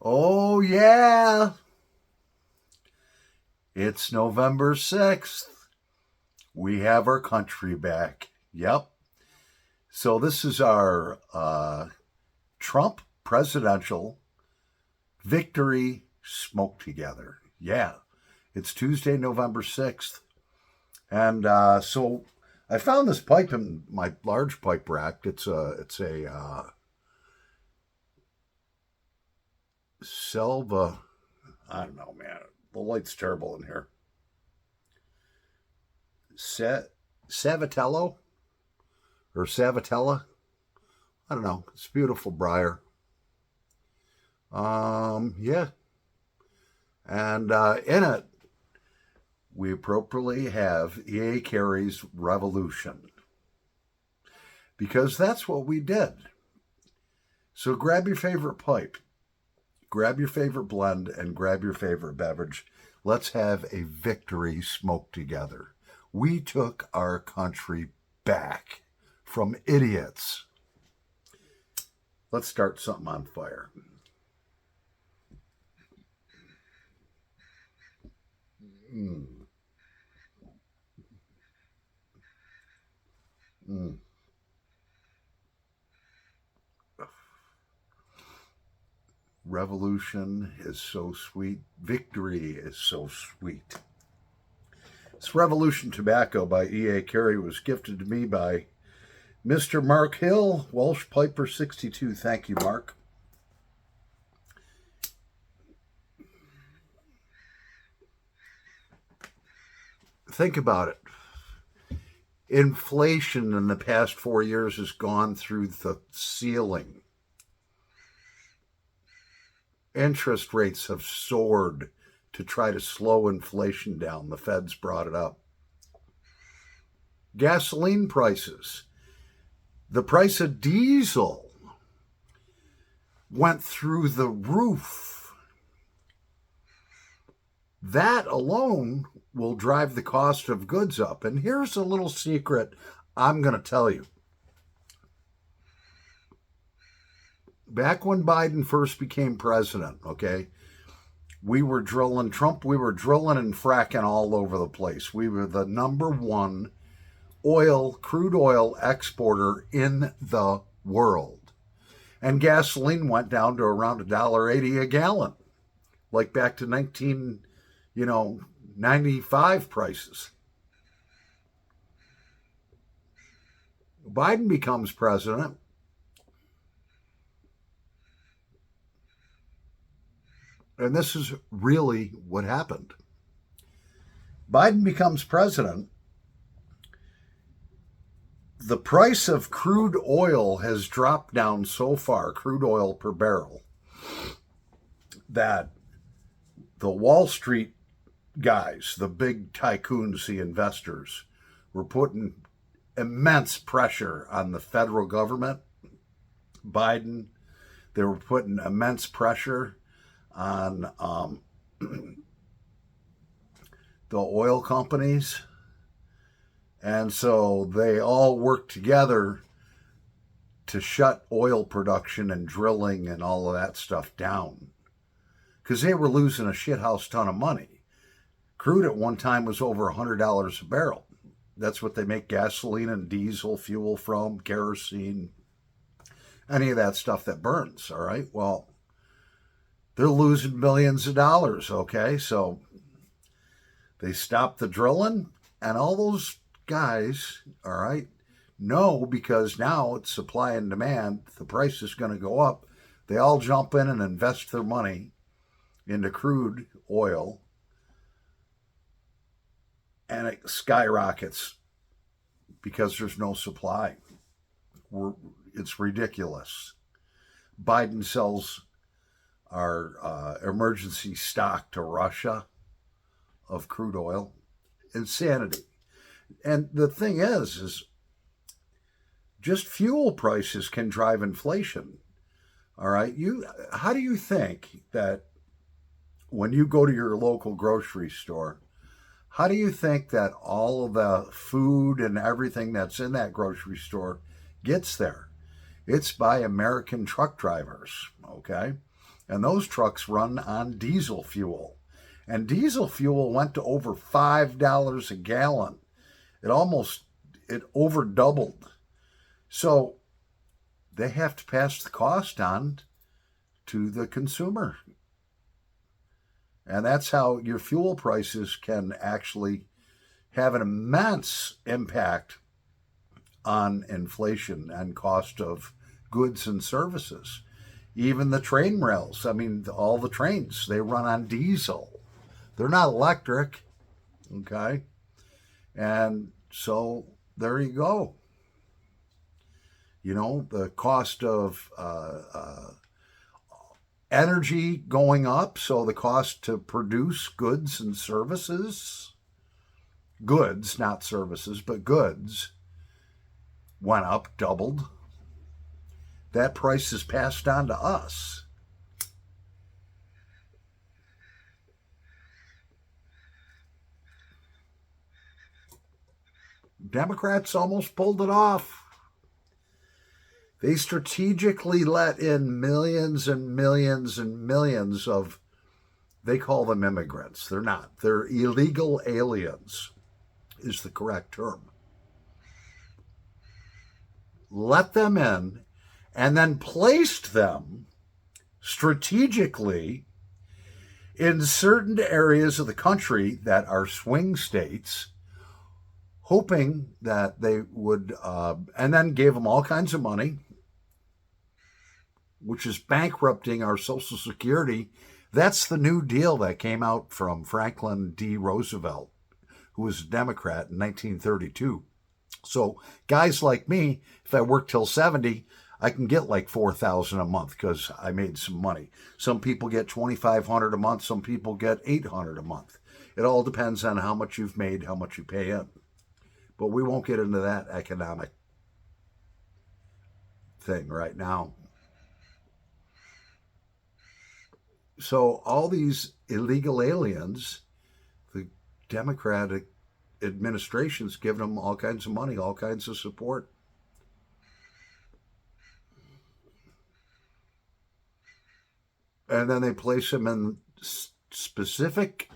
Oh, yeah. It's November 6th. We have our country back. Yep. So, this is our Trump presidential victory smoke together. Yeah. It's Tuesday, November 6th. And so I found this pipe in my large pipe rack. It's a Selva. I don't know, man. The light's terrible in here. Savatello or Savatella. I don't know. It's beautiful briar. Yeah. And in it, we appropriately have E.A. Carey's Revolution. Because that's what we did. So grab your favorite pipe, grab your favorite blend, and grab your favorite beverage. Let's have a victory smoke together. We took our country back from idiots. Let's start something on fire. Mm. Mm. Revolution is so sweet. Victory is so sweet. This Revolution Tobacco by E.A. Carey was gifted to me by Mr. Mark Hill, Welsh Piper 62. Thank you, Mark. Think about it. Inflation in the past 4 years has gone through the ceiling. Interest rates have soared to try to slow inflation down. The Fed's brought it up. Gasoline prices. The price of diesel went through the roof. That alone will drive the cost of goods up. And here's a little secret I'm going to tell you. Back when Biden first became president, okay, we were drilling and fracking all over the place. We were the number one crude oil exporter in the world. And gasoline went down to around $1.80 a gallon, like back to 1995 prices. Biden becomes president. And this is really what happened. Biden becomes president. The price of crude oil has dropped down so far, crude oil per barrel, that the Wall Street guys, the big tycoons, the investors, were putting immense pressure on the federal government. Biden, they were putting immense pressure on the oil companies. And so they all worked together to shut oil production and drilling and all of that stuff down, because they were losing a shithouse ton of money. Crude at one time was over $100 a barrel. That's what they make gasoline and diesel fuel from, kerosene, any of that stuff that burns, all right? Well, they're losing millions of dollars, okay? So they stopped the drilling, and all those guys, all right, know, because now it's supply and demand, the price is going to go up. They all jump in and invest their money into crude oil, and it skyrockets because there's no supply. It's ridiculous. Biden sells our emergency stock to Russia of crude oil. Insanity. And the thing is just fuel prices can drive inflation. All right. How do you think that when you go to your local grocery store, how do you think that all of the food and everything that's in that grocery store gets there? It's by American truck drivers, okay? And those trucks run on diesel fuel. And diesel fuel went to over $5 a gallon. It over doubled. So they have to pass the cost on to the consumer. And that's how your fuel prices can actually have an immense impact on inflation and cost of goods and services. Even the train rails, I mean, all the trains, they run on diesel. They're not electric, okay? And so there you go. You know, the cost of energy going up, so the cost to produce goods and services, goods, not services, but goods, went up, doubled. That price is passed on to us. Democrats almost pulled it off. They strategically let in millions and millions and millions of, they call them immigrants. They're not. They're illegal aliens, is the correct term. Let them in and then placed them strategically in certain areas of the country that are swing states, hoping that they would, and then gave them all kinds of money, which is bankrupting our Social Security. That's the New Deal that came out from Franklin D. Roosevelt, who was a Democrat in 1932. So guys like me, if I work till 70, I can get like $4,000 a month because I made some money. Some people get $2,500 a month. Some people get $800 a month. It all depends on how much you've made, how much you pay in. But we won't get into that economic thing right now. So all these illegal aliens, the Democratic administration's giving them all kinds of money, all kinds of support. And then they place them in specific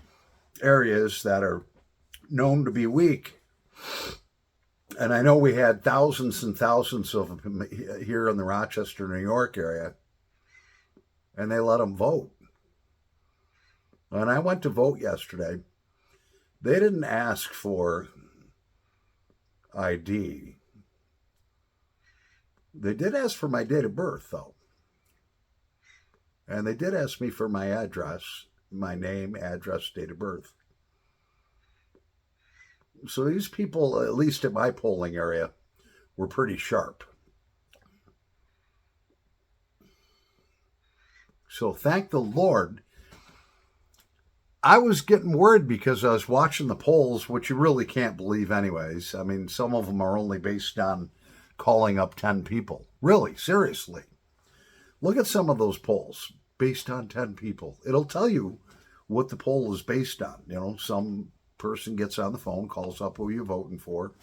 areas that are known to be weak. And I know we had thousands and thousands of them here in the Rochester, New York area, and they let them vote. And I went to vote yesterday. They didn't ask for ID. They did ask for my date of birth, though. And they did ask me for my address, my name, address, date of birth. So these people, at least at my polling area, were pretty sharp. So thank the Lord. I was getting worried because I was watching the polls, which you really can't believe anyways. I mean, some of them are only based on calling up 10 people. Really, seriously. Look at some of those polls based on 10 people. It'll tell you what the poll is based on. You know, some person gets on the phone, calls up who you're voting for.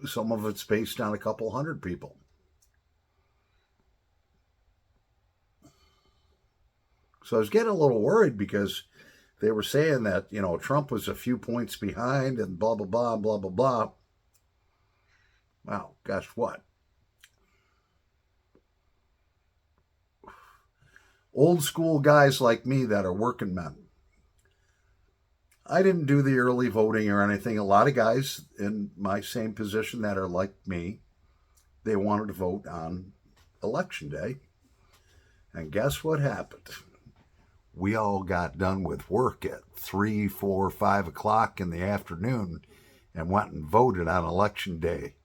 Some of it's based on a couple hundred people. So I was getting a little worried because they were saying that, you know, Trump was a few points behind and blah, blah, blah, blah, blah, blah. Well, guess what? Old school guys like me that are working men. I didn't do the early voting or anything. A lot of guys in my same position that are like me, they wanted to vote on election day. And guess what happened? We all got done with work at 3, 4, 5 o'clock in the afternoon and went and voted on election day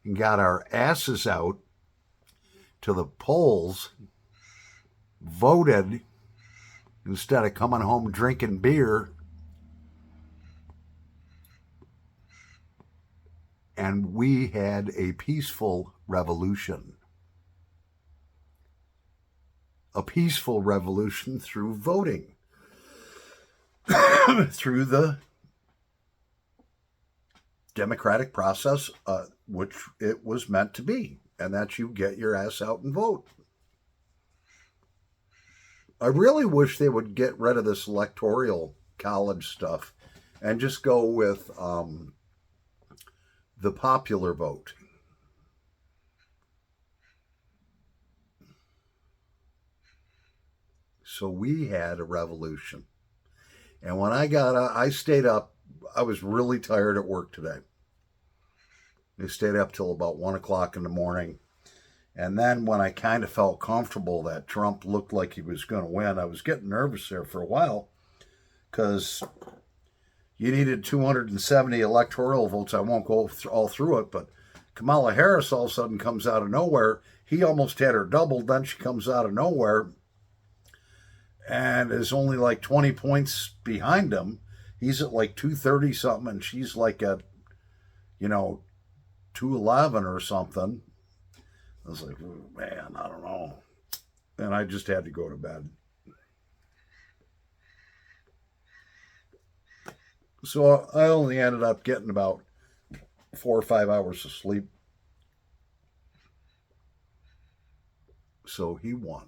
and got our asses out to the polls, voted instead of coming home drinking beer, and we had a peaceful revolution. A peaceful revolution through voting, through the democratic process, which it was meant to be. and that you get your ass out and vote. I really wish they would get rid of this electoral college stuff and just go with the popular vote. So we had a revolution. And when I stayed up. I was really tired at work today. I stayed up till about 1 o'clock in the morning. And then when I kind of felt comfortable that Trump looked like he was going to win, I was getting nervous there for a while because you needed 270 electoral votes. I won't go all through it, but Kamala Harris all of a sudden comes out of nowhere. He almost had her doubled. Then she comes out of nowhere and is only like 20 points behind him. He's at like 230 something, and she's like at, 211 or something. I was like, oh, man, I don't know. And I just had to go to bed. So I only ended up getting about 4 or 5 hours of sleep. So he won.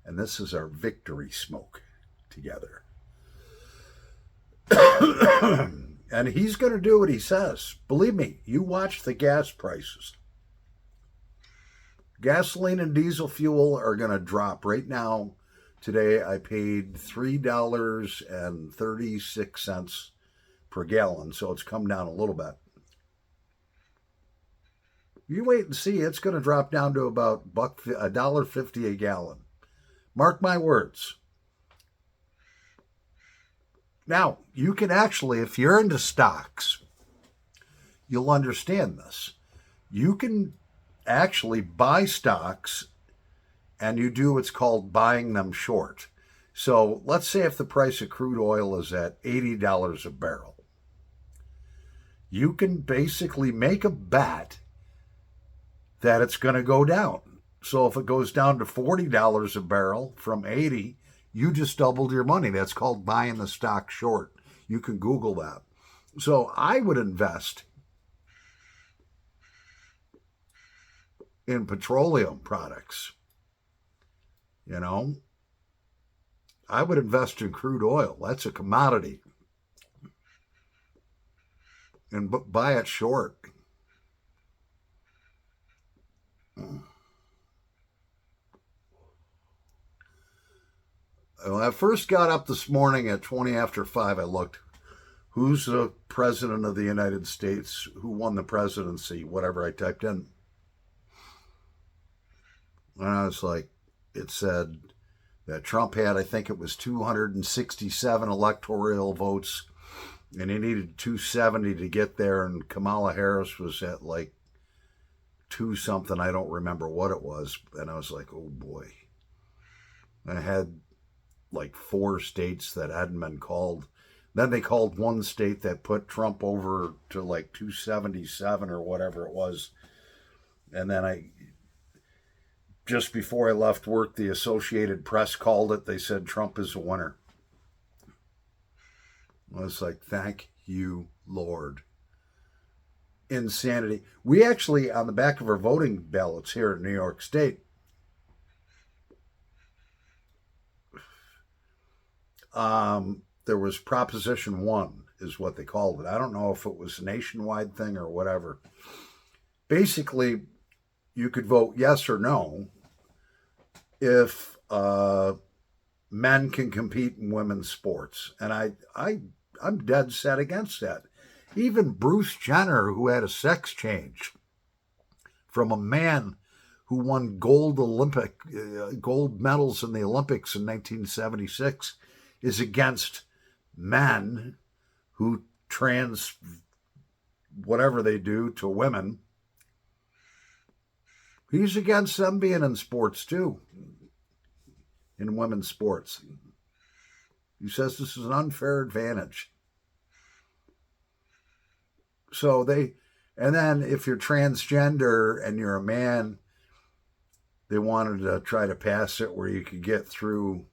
And this is our victory smoke together. And he's going to do what he says. Believe me, you watch the gas prices. Gasoline and diesel fuel are going to drop. Right now, today, I paid $3.36 per gallon, so it's come down a little bit. You wait and see. It's going to drop down to about $1.50 a gallon. Mark my words. Now, you can actually, if you're into stocks, you'll understand this. You can actually buy stocks and you do what's called buying them short. So let's say if the price of crude oil is at $80 a barrel, you can basically make a bet that it's going to go down. So if it goes down to $40 a barrel from 80, you just doubled your money. That's called buying the stock short. You can Google that. So I would invest in petroleum products. I would invest in crude oil. That's a commodity. And buy it short. When I first got up this morning at 20 after 5, I looked, who's the president of the United States? Who won the presidency? Whatever I typed in. And I was like, it said that Trump had, I think it was 267 electoral votes, and he needed 270 to get there, and Kamala Harris was at like 2 something. I don't remember what it was. And I was like, oh boy. I had like 4 states that hadn't been called. Then they called one state that put Trump over to like 277 or whatever it was. And then just before I left work, the Associated Press called it. They said Trump is a winner. I was like, thank you, Lord. Insanity. We actually, on the back of our voting ballots here in New York State, there was Proposition 1 is what they called it. I don't know if it was a nationwide thing or whatever. Basically, you could vote yes or no if men can compete in women's sports. And I'm dead set against that. Even Bruce Jenner, who had a sex change from a man who won gold medals in the Olympics in 1976, is against men who trans whatever they do to women. He's against them being in sports too, in women's sports. He says this is an unfair advantage. So and then if you're transgender and you're a man, they wanted to try to pass it where you could get through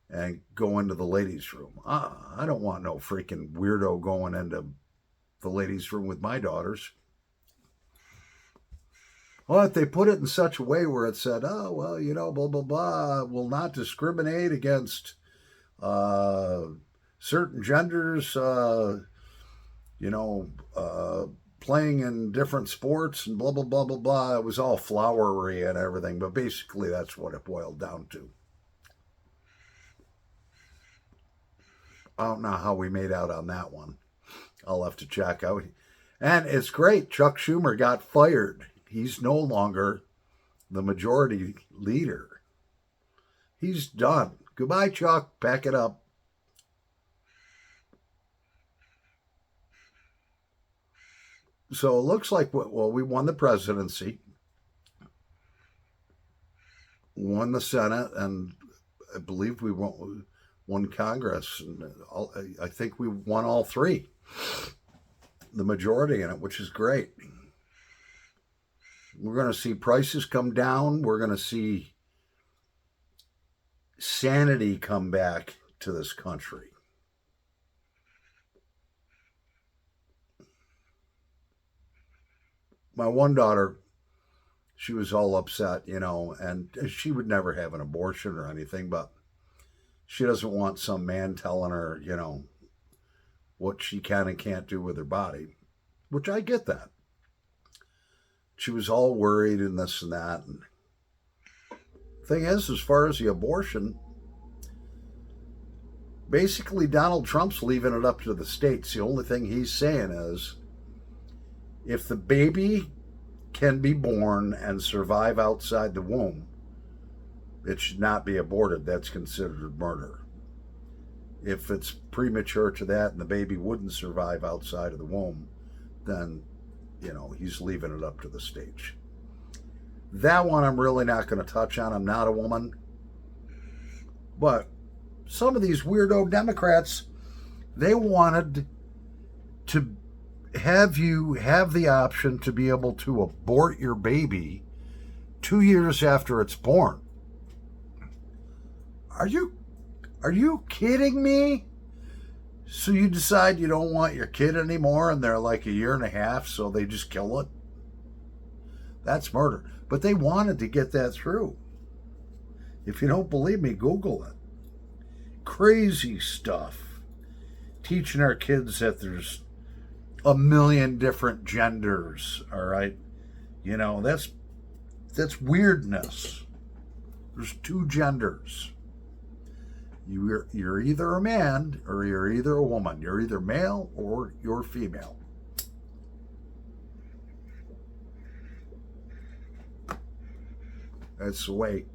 and go into the ladies' room. I don't want no freaking weirdo going into the ladies' room with my daughters. Well, if they put it in such a way where it said, oh, well, blah, blah, blah, will not discriminate against uh, certain genders, you know, playing in different sports and blah, blah, blah, blah, blah. It was all flowery and everything, but basically that's what it boiled down to. I don't know how we made out on that one. I'll have to check out. And it's great. Chuck Schumer got fired. He's no longer the majority leader. He's done. Goodbye, Chuck. Pack it up. So it looks like, well, we won the presidency, won the Senate, and I believe we won Congress. And I think we won all three, the majority in it, which is great. We're going to see prices come down. We're going to see sanity come back to this country. My one daughter, she was all upset, and she would never have an abortion or anything, but she doesn't want some man telling her, what she can and can't do with her body, which I get that. She was all worried and this and that. And thing is, as far as the abortion, basically Donald Trump's leaving it up to the states. The only thing he's saying is, if the baby can be born and survive outside the womb, it should not be aborted. That's considered murder. If it's premature to that and the baby wouldn't survive outside of the womb, then, he's leaving it up to the states. That one I'm really not going to touch on. I'm not a woman. But some of these weirdo Democrats, they wanted to have you have the option to be able to abort your baby 2 years after it's born. Are you kidding me? So you decide you don't want your kid anymore and they're like a year and a half, so they just kill it? That's murder. But they wanted to get that through. If you don't believe me, Google it. Crazy stuff. Teaching our kids that there's a million different genders, all right? That's weirdness. There's two genders. You're either a man or you're either a woman. You're either male or you're female. That's the way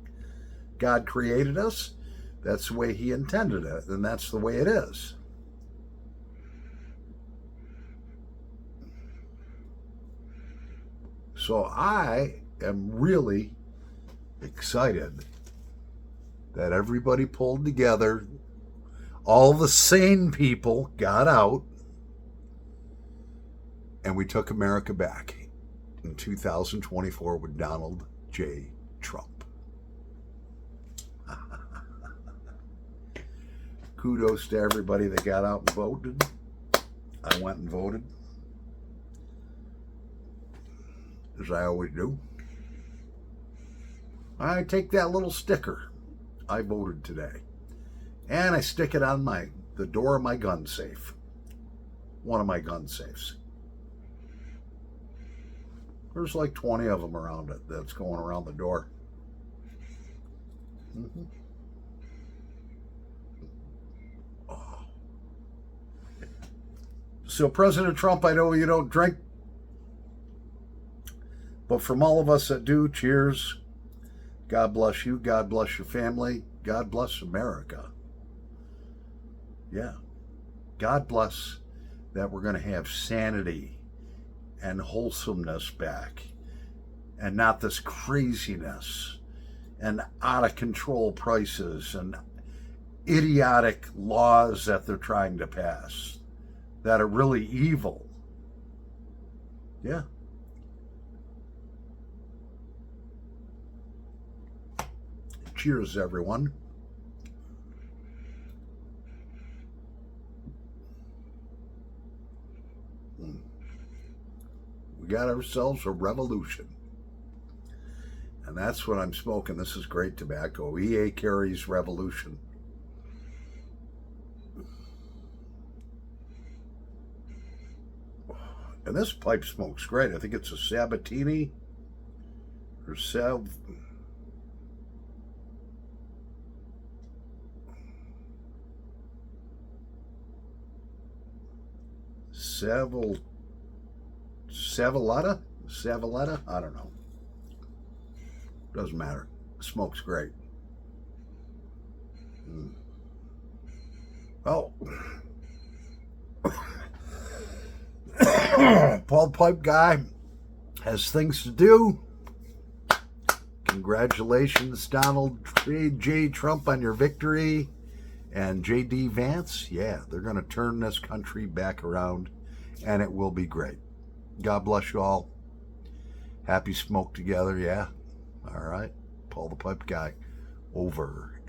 God created us. That's the way He intended it, and that's the way it is. So I am really excited that everybody pulled together. All the sane people got out, and we took America back in 2024 with Donald J. Trump. Kudos to everybody that got out and voted. I went and voted, as I always do. I take that little sticker. I voted today. And I stick it on the door of my gun safe. One of my gun safes. There's like 20 of them around it that's going around the door. Mm-hmm. Oh. So President Trump, I know you don't drink, but from all of us that do, cheers. God bless you. God bless your family. God bless America. Yeah. God bless that we're going to have sanity and wholesomeness back, and not this craziness and out of control prices and idiotic laws that they're trying to pass that are really evil. Yeah. Cheers, everyone. We got ourselves a revolution. And that's what I'm smoking. This is great tobacco. EA Carey's Revolution. And this pipe smokes great. I think it's a Sabatini or Savaletta? I don't know. Doesn't matter. It smokes great. Oh. Paul the Pipe Guy has things to do. Congratulations, Donald J. Trump, on your victory. And J.D. Vance, yeah, they're going to turn this country back around, and it will be great. God bless you all. Happy smoke together, yeah. All right. Paul the Pipe Guy, over